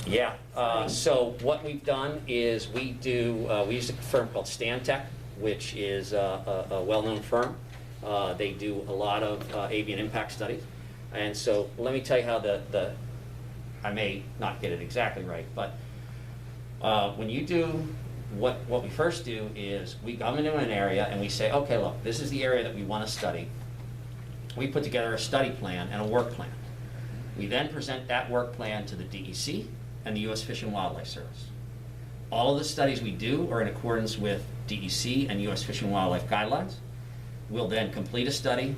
Yeah, so what we've done is we use a firm called Stantec, which is a well-known firm. They do a lot of avian impact studies. And so let me tell you how I may not get it exactly right, but when you do, what we first do is we come into an area and we say, okay, look, this is the area that we want to study. We put together a study plan and a work plan. We then present that work plan to the DEC and the U.S. Fish and Wildlife Service. All of the studies we do are in accordance with DEC and U.S. Fish and Wildlife guidelines. We'll then complete a study,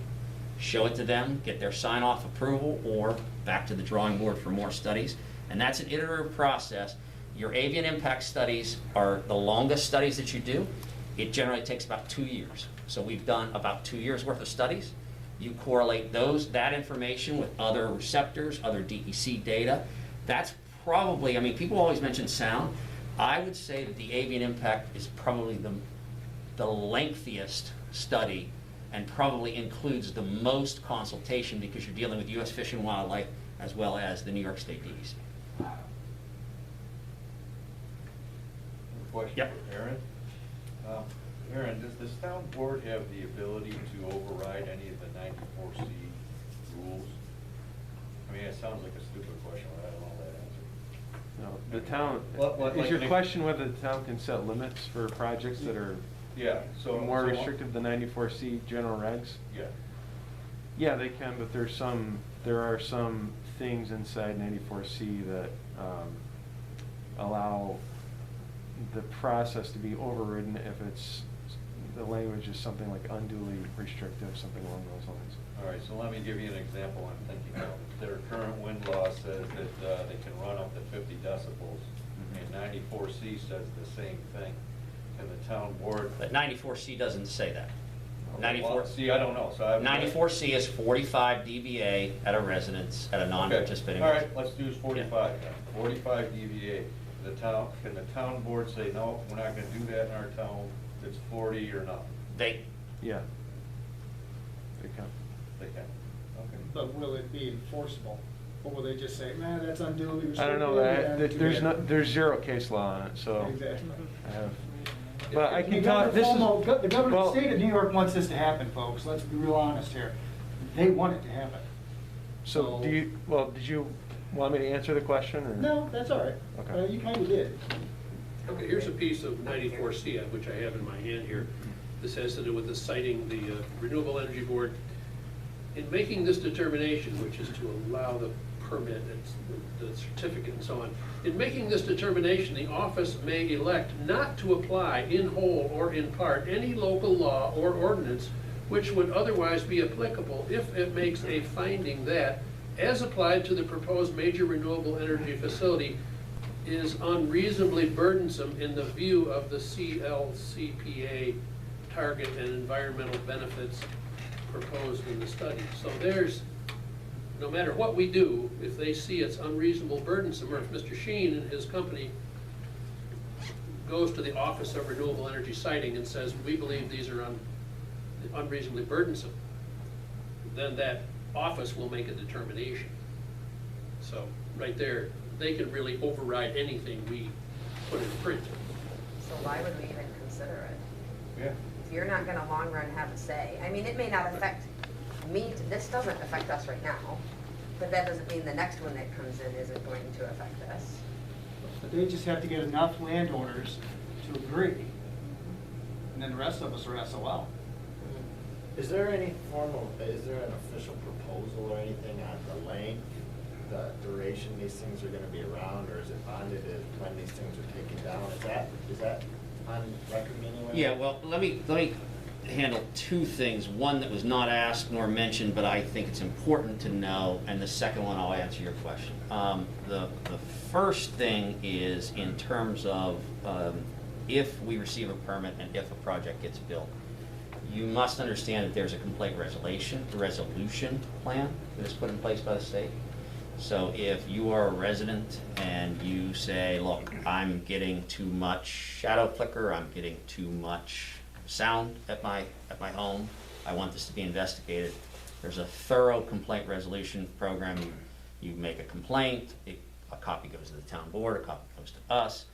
show it to them, get their sign-off approval, or back to the drawing board for more studies. And that's an iterative process. Your avian impact studies are the longest studies that you do. It generally takes about 2 years. So we've done about 2 years worth of studies. You correlate that information with other receptors, other DEC data. That's probably, I mean, people always mention sound. I would say that the avian impact is probably the lengthiest study and probably includes the most consultation because you're dealing with U.S. Fish and Wildlife as well as the New York State DEC. Question Yep. for Aaron. Aaron, does the town board have the ability to override any of the 94C rules? I mean, it sounds like a stupid question, but I don't know that answer. No, the town, What, is your question whether the town can set limits for projects that are Yeah, so. more restrictive than 94C general regs? Yeah. Yeah, they can, but there are some things inside 94C that allow the process to be overridden if the language is something like unduly restrictive, something along those lines. All right, so let me give you an example I'm thinking of. Their current wind law says that they can run up to 50 decibels, and 94C says the same thing. And the town board. But 94C doesn't say that. 94. Well, see, I don't know, so I've. 94C is 45 dBA at a residence at a non-participating. Okay. All right, let's do 45 then. 45 dBA. Can the town board say, no, we're not gonna do that in our town, it's 40 or not? Yeah. They can. They can, okay. But will it be enforceable? Or will they just say, man, that's unduly restrictive? I don't know, there's zero case law on it, so. Exactly. I have. But I The can tell, this is. the government, well, the state of New York wants this to happen, folks. Let's be real honest here. They want it to happen. So did you want me to answer the question, or? No, that's all right. Okay. You kind of did. Okay, here's a piece of 94C, which I have in my hand here. This has to do with the citing the Renewable Energy Board. In making this determination, which is to allow the permit, the certificate and so on, in making this determination, the office may elect not to apply in whole or in part any local law or ordinance which would otherwise be applicable if it makes a finding that, as applied to the proposed major renewable energy facility, is unreasonably burdensome in the view of the CLCPA target and environmental benefits proposed in the study. So there's, no matter what we do, if they see it's unreasonable burdensome, or if Mr. Sheen and his company goes to the Office of Renewable Energy Siting and says, we believe these are unreasonably burdensome, then that office will make a determination. So right there, they can really override anything we put in print. So why would we even consider it? Yeah. If you're not gonna long run have a say, I mean, it may not affect me, this doesn't affect us right now, but that doesn't mean the next one that comes in isn't going to affect us. But they just have to get enough landowners to agree. And then the rest of us are SOL. Is there any is there an official proposal or anything on the length, the duration these things are gonna be around, or is it bonded when these things are taken down? Is that on record anywhere? Yeah, well, let me handle two things. One that was not asked nor mentioned, but I think it's important to know, and the second one I'll answer your question. The first thing is in terms of if we receive a permit and if a project gets built. You must understand that there's a complaint resolution plan that is put in place by the state. So if you are a resident and you say, look, I'm getting too much shadow flicker, I'm getting too much sound at my home, I want this to be investigated, there's a thorough complaint resolution program. You make a complaint, a copy goes to the the town board, a copy comes to us.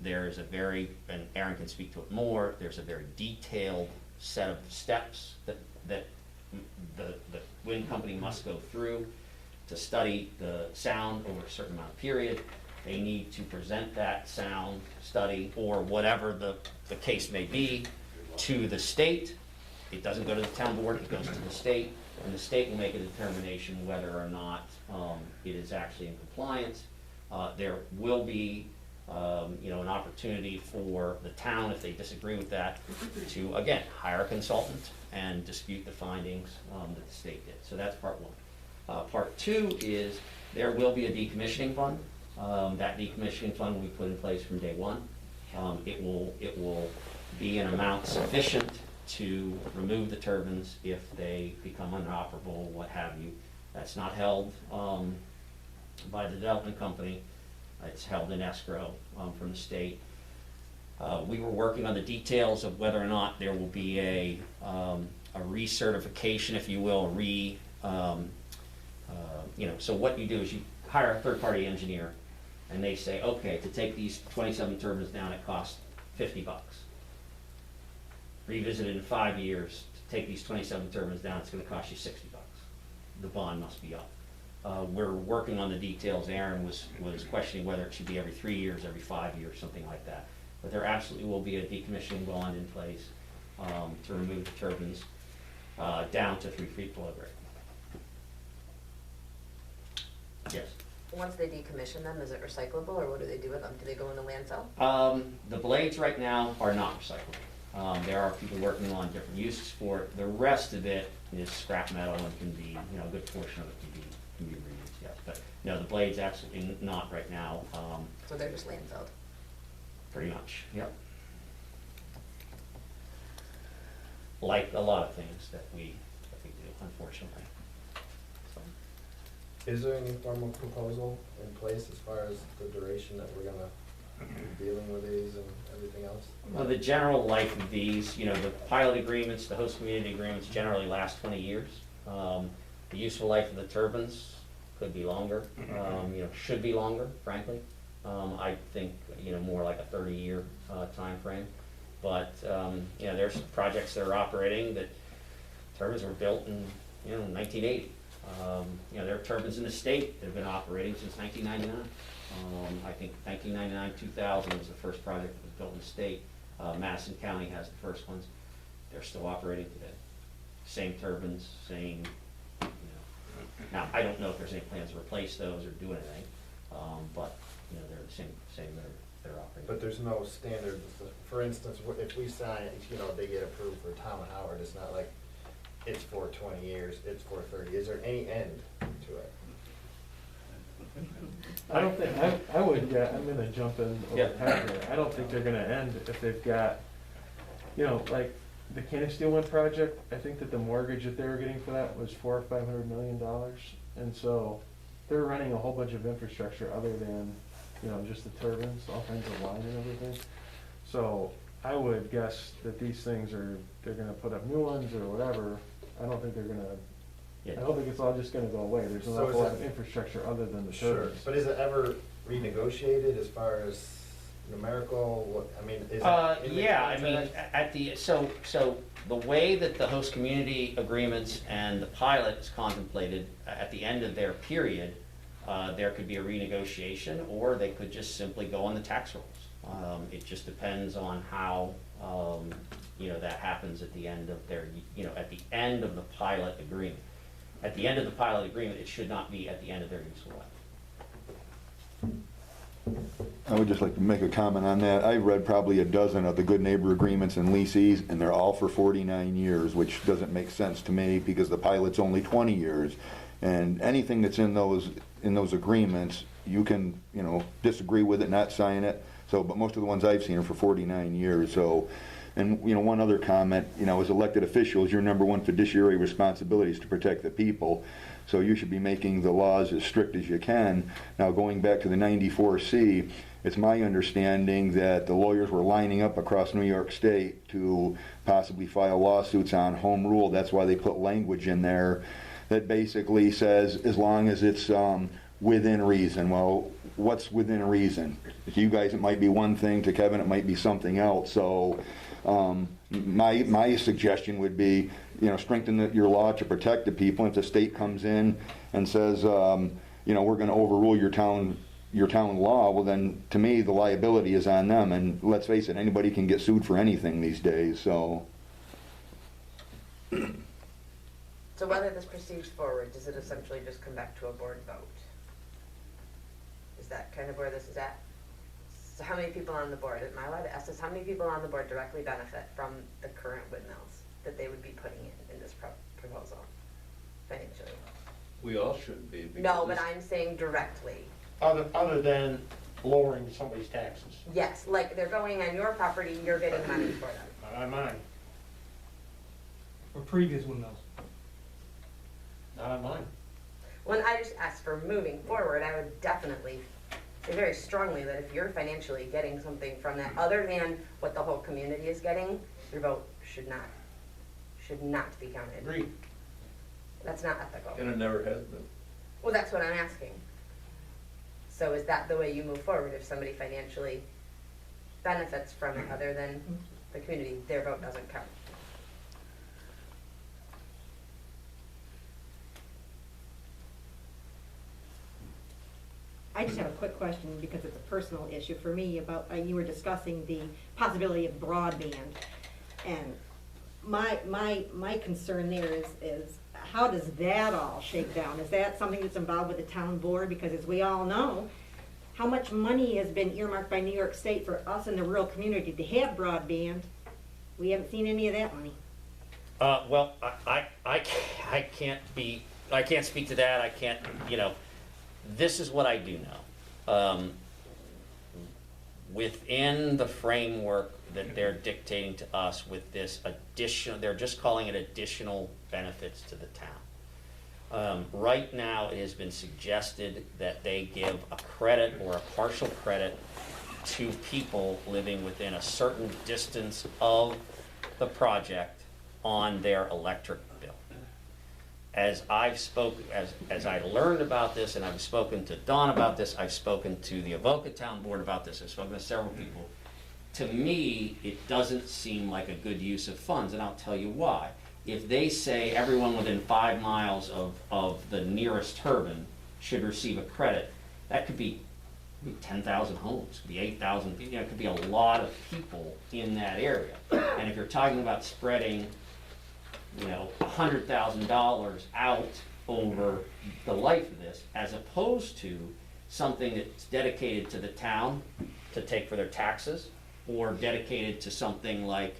There's a very, and Aaron can speak to it more, there's a very detailed set of steps that the wind company must go through to study the sound over a certain amount of period. They need to present that sound study, or whatever the case may be, to the state. It doesn't go to the town board, it goes to the state, and the state will make a determination whether or not it is actually in compliance. There will be an opportunity for the town, if they disagree with that, to, again, hire a consultant and dispute the findings that the state did. So that's part one. Part two is there will be a decommissioning fund. That decommissioning fund will be put in place from day one. It will be an amount sufficient to remove the turbines if they become inoperable, what have you. That's not held by the development company. It's held in escrow from the state. We were working on the details of whether or not there will be a recertification, if you will, so what you do is you hire a third-party engineer, and they say, okay, to take these 27 turbines down, it costs $50. Revisit it in 5 years, to take these 27 turbines down, it's gonna cost you $60. The bond must be up. We're working on the details. Aaron was questioning whether it should be every 3 years, every 5 years, something like that. But there absolutely will be a decommissioning bond in place to remove the turbines down to 3 feet below grade. Yes. Once they decommission them, is it recyclable, or what do they do with them? Do they go in the landfill? The blades right now are not recyclable. There are people working on different uses for it. The rest of it is scrap metal and can be, a good portion of it can be reused, yes. But no, the blades absolutely not right now. So they're just landfilled? Pretty much, yep. Like a lot of things that we do, unfortunately. So. Is there any formal proposal in place as far as the duration that we're gonna be dealing with these and everything else? Well, the general life of these, the pilot agreements, the host community agreements generally last 20 years. The useful life of the turbines could be longer, should be longer, frankly. I think, more like a 30-year time frame. But, there's projects that are operating that turbines were built in, 1980. There are turbines in the state that have been operating since 1999. I think 1999, 2000 was the first project that was built in the state. Madison County has the first ones. They're still operating today. Same turbines, same, Now, I don't know if there's any plans to replace those or do anything, but, they're the same they're operating. But there's no standard, for instance, if we sign, they get approved for Tom and Howard, it's not like it's for 20 years, it's for 30. Is there any end to it? I don't think, I would, I'm gonna jump in over Pat here. I don't think they're gonna end if they've got, like the Can Steuben project, I think that the mortgage that they were getting for that was $400 or $500 million. And so they're running a whole bunch of infrastructure other than, just the turbines, all kinds of line and everything. So I would guess that these things they're gonna put up new ones or whatever. I don't think they're gonna, I don't think it's all just gonna go away. There's an So awful lot of infrastructure other than the turbines. But is it ever renegotiated as far as numerical, is it in the contract? So the way that the host community agreements and the pilot is contemplated, at the end of their period, there could be a renegotiation, or they could just simply go on the tax rolls. It just depends on how, that happens at the end of their, at the end of the pilot agreement. At the end of the pilot agreement, it should not be at the end of their useful life. I would just like to make a comment on that. I read probably a dozen of the good neighbor agreements and leases, and they're all for 49 years, which doesn't make sense to me because the pilot's only 20 years. And anything that's in those agreements, you can, disagree with it, not sign it. So, but most of the ones I've seen are for 49 years. So, and one other comment, as elected officials, your number one fiduciary responsibility is to protect the people. So you should be making the laws as strict as you can. Now, going back to the 94C, it's my understanding that the lawyers were lining up across New York State to possibly file lawsuits on home rule. That's why they put language in there that basically says as long as it's within reason. Well, what's within reason. To you guys, it might be one thing, to Kevin, it might be something else, so, my suggestion would be, strengthen your law to protect the people. If the state comes in and says, we're gonna overrule your town law, well then, to me, the liability is on them, and let's face it, anybody can get sued for anything these days, so. So whether this proceeds forward, does it essentially just come back to a board vote? Is that kind of where this is at? So how many people on the board, am I allowed to ask this, how many people on the board directly benefit from the current windmills that they would be putting in this proposal financially? We all should be. because No, but this- I'm saying directly. Other than lowering somebody's taxes. Yes, like they're going on your property, you're getting money for them. Not on mine, For previous windmills. not on mine. When I just asked for moving forward, I would definitely say very strongly that if you're financially getting something from that, other than what the whole community is getting, your vote should not be counted. Agreed. That's not ethical. And it never has been. Well, that's what I'm asking. So is that the way you move forward? If somebody financially benefits from it other than the community, their vote doesn't count? I just have a quick question because it's a personal issue for me about, you were discussing the possibility of broadband. And my concern there is how does that all shake down? Is that something that's involved with the town board? Because as we all know, how much money has been earmarked by New York State for us in the rural community to have broadband? We haven't seen any of that money. Well, I can't speak to that, I can't, this is what I do know. Within the framework that they're dictating to us with this additional, they're just calling it additional benefits to the town. Right now, it has been suggested that they give a credit or a partial credit to people living within a certain distance of the project on their electric bill. As I learned about this, and I've spoken to Don about this, I've spoken to the Avoca Town Board about this, I've spoken to several people. To me, it doesn't seem like a good use of funds, and I'll tell you why. If they say everyone within 5 miles of the nearest turbine should receive a credit, that could be 10,000 homes, could be 8,000, it could be a lot of people in that area. And if you're talking about spreading, $100,000 out over the life of this, as opposed to something that's dedicated to the town to take for their taxes, or dedicated to something like,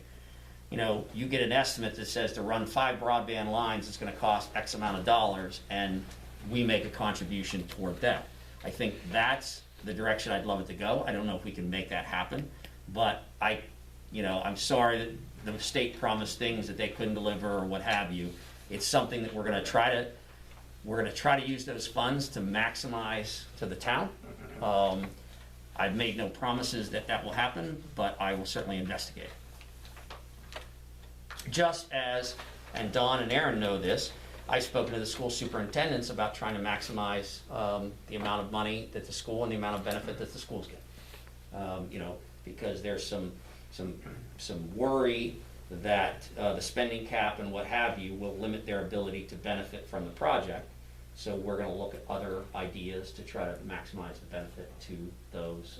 you get an estimate that says to run 5 broadband lines, it's gonna cost X amount of dollars, and we make a contribution toward that. I think that's the direction I'd love it to go. I don't know if we can make that happen, but I'm sorry that the state promised things that they couldn't deliver or what have you. It's something that we're gonna try to use those funds to maximize to the town. I've made no promises that will happen, but I will certainly investigate. Just as, and Don and Aaron know this, I've spoken to the school superintendents about trying to maximize the amount of money that the school and the amount of benefit that the schools get. Because there's some worry that the spending cap and what have you will limit their ability to benefit from the project. So we're going to look at other ideas to try to maximize the benefit to those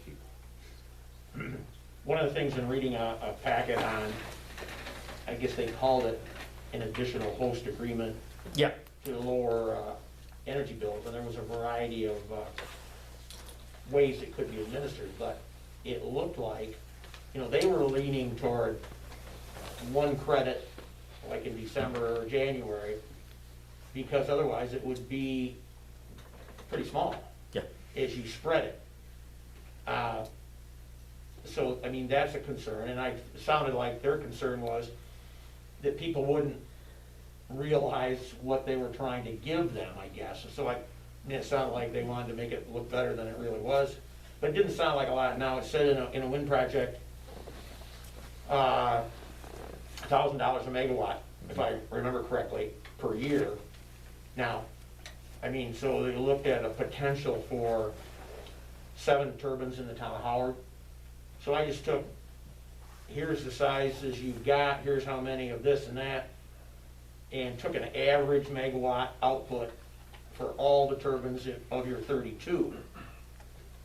people. One of the things in reading a packet on, I guess they called it an additional host agreement Yeah. to lower energy bills, and there was a variety of ways it could be administered, but it looked like, they were leaning toward one credit, like in December or January, because otherwise it would be pretty small. Yeah. As you spread it. So, that's a concern, and it sounded like their concern was that people wouldn't realize what they were trying to give them, I guess. So it sounded like they wanted to make it look better than it really was, but it didn't sound like a lot. Now, it said in a wind project, $1,000 a megawatt, if I remember correctly, per year. Now, so they looked at a potential for 7 turbines in the town of Howard. So I just took, here's the sizes you've got, here's how many of this and that, and took an average megawatt output for all the turbines of your 32.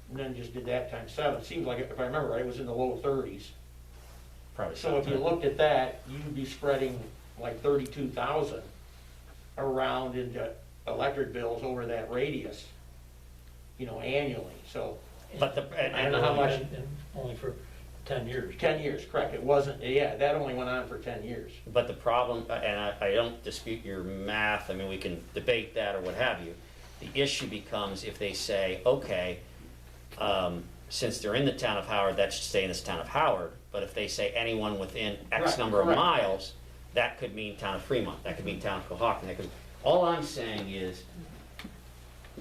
And then just did that times 7. Seems like, if I remember right, it was in the low 30s. Probably. So if you looked at that, you'd be spreading like 32,000 around into electric bills over that radius, annually, so. But I don't know how much. And only for 10 years. 10 years, correct, it wasn't, yeah, that only went on for 10 years. But the problem, and I don't dispute your math, I mean, we can debate that or what have you. The issue becomes if they say, okay, since they're in the town of Howard, that should stay in this town of Howard. But if they say anyone within X Right, number of correct. miles, that could mean town of Fremont, that could mean town of Cohocton. That could, all I'm saying is,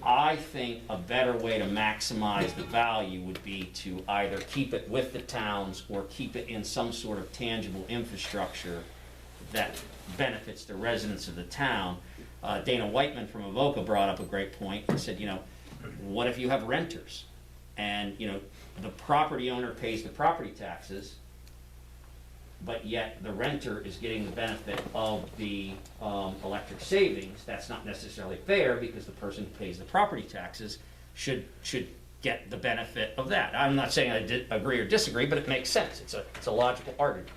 I think a better way to maximize the value would be to either keep it with the towns or keep it in some sort of tangible infrastructure that benefits the residents of the town. Dana Whiteman from Avoca brought up a great point. He said, what if you have renters? And, the property owner pays the property taxes, but yet the renter is getting the benefit of the electric savings. That's not necessarily fair because the person who pays the property taxes should get the benefit of that. I'm not saying I agree or disagree, but it makes sense. It's a logical argument.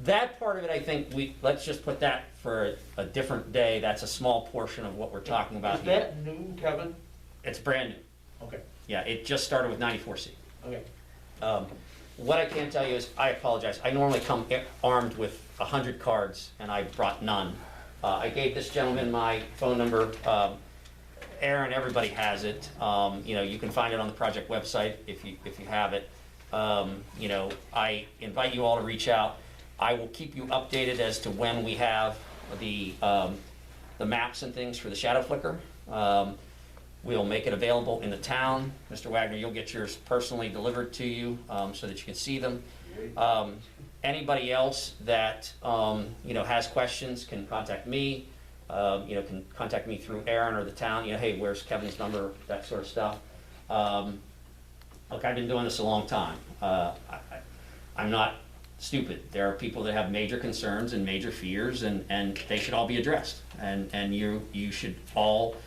That part of it, I think let's just put that for a different day. That's a small portion of what we're talking about Is here. that new, Kevin? It's brand new. Okay, Yeah, it just started with 94C. okay. What I can tell you is, I apologize, I normally come armed with 100 cards, and I brought none. I gave this gentleman my phone number. Aaron, everybody has it. You can find it on the project website if you have it. I invite you all to reach out. I will keep you updated as to when we have the maps and things for the shadow flicker. We'll make it available in the town. Mr. Wagner, you'll get yours personally delivered to you so that you can see them. Anybody else that has questions can contact me. Can contact me through Aaron or the town. Hey, where's Kevin's number? That sort of stuff. Look, I've been doing this a long time. I'm not stupid. There are people that have major concerns and major fears, and they should all be addressed. And you should all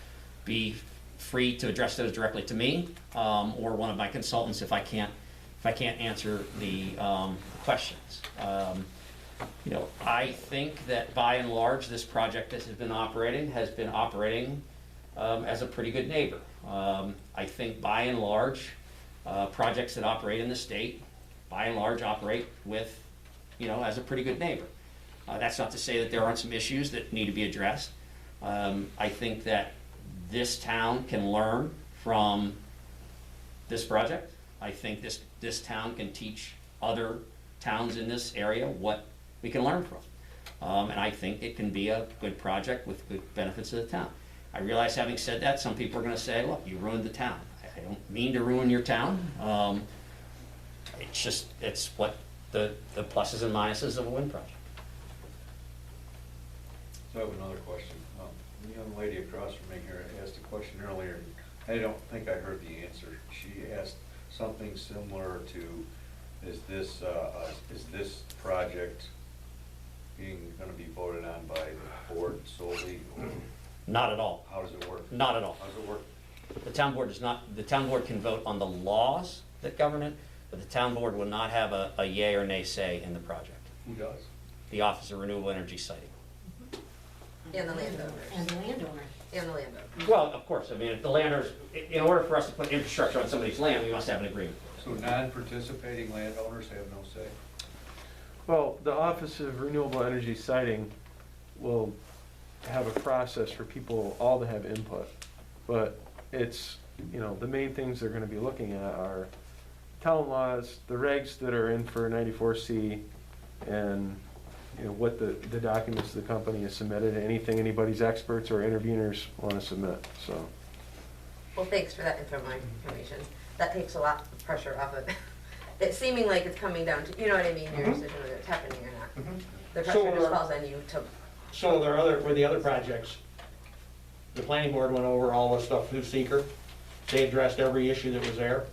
be free to address those directly to me or one of my consultants if I can't answer the questions. I think that by and large this project that has been operating as a pretty good neighbor. I think by and large projects that operate in the state by and large operate with as a pretty good neighbor. That's not to say that there aren't some issues that need to be addressed. I think that this town can learn from this project. I think this town can teach other towns in this area what we can learn from. And I think it can be a good project with good benefits to the town. I realize, having said that, some people are going to say, look, you ruined the town. I don't mean to ruin your town. It's what the pluses and minuses of a wind project. So I have another question. The young lady across from me here asked a question earlier, and I don't think I heard the answer. She asked something similar to, is this project going to be voted on by the board solely? Or Not at all. how does it work? Not at all. How does it work? The town board does not. The town board can vote on the laws that govern it, but the town board will not have a yay or nay say in the project. Who does? The Office of Renewable Energy Siting. And the landowners. And the landowner. And the landowner. Well, of course, I mean, if the landowners, in order for us to put infrastructure on somebody's land, we must have an agreement. So non-participating landowners have no say? Well, the Office of Renewable Energy Siting will have a process for people all to have input. But it's, the main things they're gonna be looking at are town laws, the regs that are in for 94C, and, what the documents the company has submitted, anything anybody's experts or interveners wanna submit, so. Well, thanks for that information. That takes a lot of pressure off of it. It's seeming like it's coming down to, you know what I mean, your decision whether it's happening or not. The pressure just falls on you to. So for the other projects, the planning board went over all the stuff through seeker, They addressed every issue that was there.